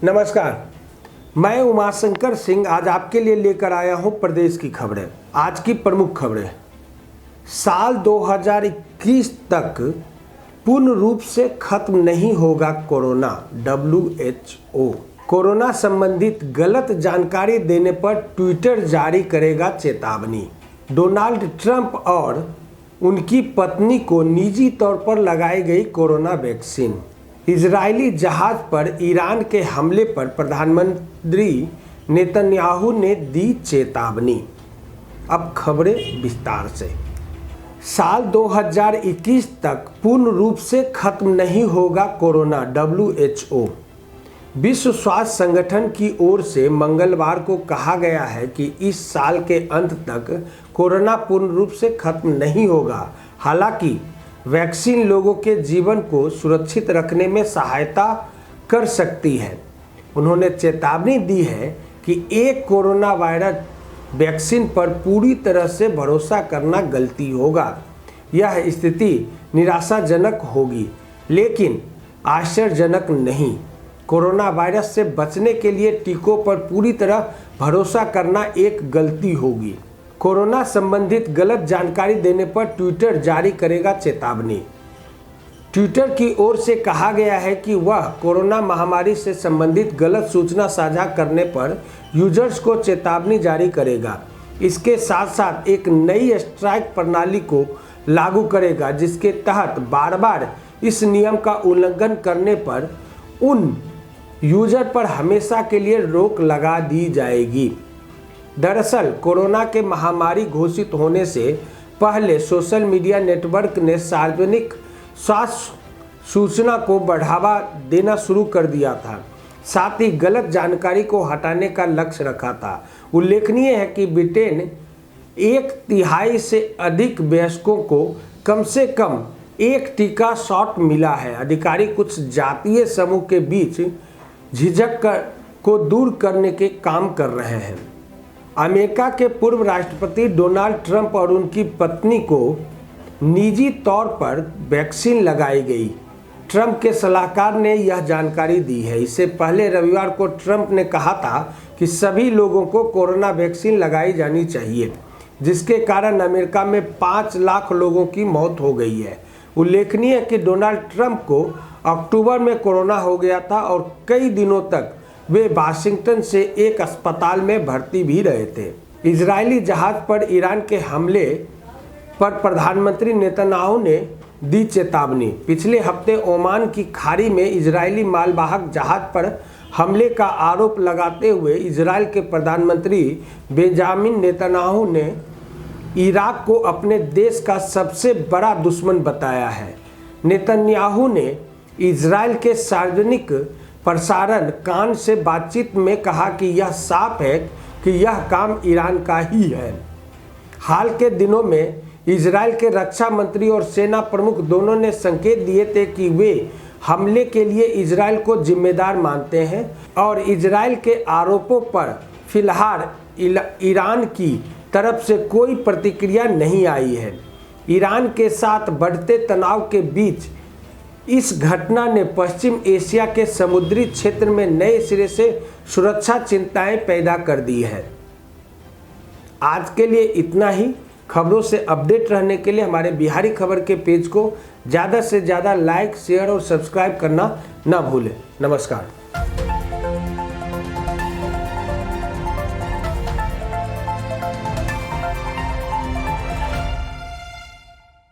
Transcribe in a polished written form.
नमस्कार, मैं उमाशंकर सिंह आज आपके लिए लेकर आया हूं प्रदेश की खबरें। आज की प्रमुख खबरें। साल 2021 तक पूर्ण रूप से खत्म नहीं होगा कोरोना, WHO। कोरोना संबंधित गलत जानकारी देने पर ट्विटर जारी करेगा चेतावनी। डोनाल्ड ट्रंप और उनकी पत्नी को निजी तौर पर लगाई गई कोरोना वैक्सीन। इजरायली जहाज पर ईरान के हमले पर प्रधानमंत्री नेतन्याहू ने दी चेतावनी। अब खबरें विस्तार से। साल 2021 तक पूर्ण रूप से खत्म नहीं होगा कोरोना, WHO। विश्व स्वास्थ्य संगठन की ओर से मंगलवार को कहा गया है कि इस साल के अंत तक कोरोना पूर्ण रूप से खत्म नहीं होगा। हालांकि वैक्सीन लोगों के जीवन को सुरक्षित रखने में सहायता कर सकती है। उन्होंने चेतावनी दी है कि एक कोरोना वायरस वैक्सीन पर पूरी तरह से भरोसा करना गलती होगा। यह स्थिति निराशाजनक होगी, लेकिन आश्चर्यजनक नहीं। कोरोना वायरस से बचने के लिए टीकों पर पूरी तरह भरोसा करना एक गलती होगी। कोरोना संबंधित गलत जानकारी देने पर ट्विटर जारी करेगा चेतावनी। ट्विटर की ओर से कहा गया है कि वह कोरोना महामारी से संबंधित गलत सूचना साझा करने पर यूजर्स को चेतावनी जारी करेगा। इसके साथ साथ एक नई स्ट्राइक प्रणाली को लागू करेगा, जिसके तहत बार बार इस नियम का उल्लंघन करने पर उन यूजर पर हमेशा के लिए रोक लगा दी जाएगी। दरअसल कोरोना के महामारी घोषित होने से पहले सोशल मीडिया नेटवर्क ने सार्वजनिक स्वास्थ्य सूचना को बढ़ावा देना शुरू कर दिया था, साथ ही गलत जानकारी को हटाने का लक्ष्य रखा था। उल्लेखनीय है कि ब्रिटेन 1/3 से अधिक वयस्कों को कम से कम एक टीका शॉट मिला है। अधिकारी कुछ जातीय समूह के बीच झिझक को दूर करने के काम कर रहे हैं। अमेरिका के पूर्व राष्ट्रपति डोनाल्ड ट्रंप और उनकी पत्नी को निजी तौर पर वैक्सीन लगाई गई। ट्रंप के सलाहकार ने यह जानकारी दी है। इससे पहले रविवार को ट्रंप ने कहा था कि सभी लोगों को कोरोना वैक्सीन लगाई जानी चाहिए, जिसके कारण अमेरिका में 5 लाख लोगों की मौत हो गई है। उल्लेखनीय है कि डोनाल्ड ट्रंप को अक्टूबर में कोरोना हो गया था और कई दिनों तक वे वाशिंगटन से एक अस्पताल में भर्ती भी रहे थे। इजरायली जहाज पर ईरान के हमले पर प्रधानमंत्री नेतन्याहू ने दी चेतावनी। पिछले हफ्ते ओमान की खाड़ी में इजरायली मालवाहक जहाज पर हमले का आरोप लगाते हुए इजरायल के प्रधानमंत्री बेंजामिन नेतन्याहू ने इराक को अपने देश का सबसे बड़ा दुश्मन बताया है। नेतन्याहू ने इजरायल के सार्वजनिक प्रसारण कान से बातचीत में कहा कि यह साफ है कि यह काम ईरान का ही है। हाल के दिनों में इजरायल के रक्षा मंत्री और सेना प्रमुख दोनों ने संकेत दिए थे कि वे हमले के लिए इजरायल को जिम्मेदार मानते हैं और इजरायल के आरोपों पर फिलहाल ईरान की तरफ से कोई प्रतिक्रिया नहीं आई है। ईरान के साथ बढ़ते तनाव के बीच इस घटना ने पश्चिम एशिया के समुद्री क्षेत्र में नए सिरे से सुरक्षा चिंताएं पैदा कर दी है। आज के लिए इतना ही। खबरों से अपडेट रहने के लिए हमारे बिहारी खबर के पेज को ज़्यादा से ज़्यादा लाइक, शेयर और सब्सक्राइब करना ना भूलें। नमस्कार।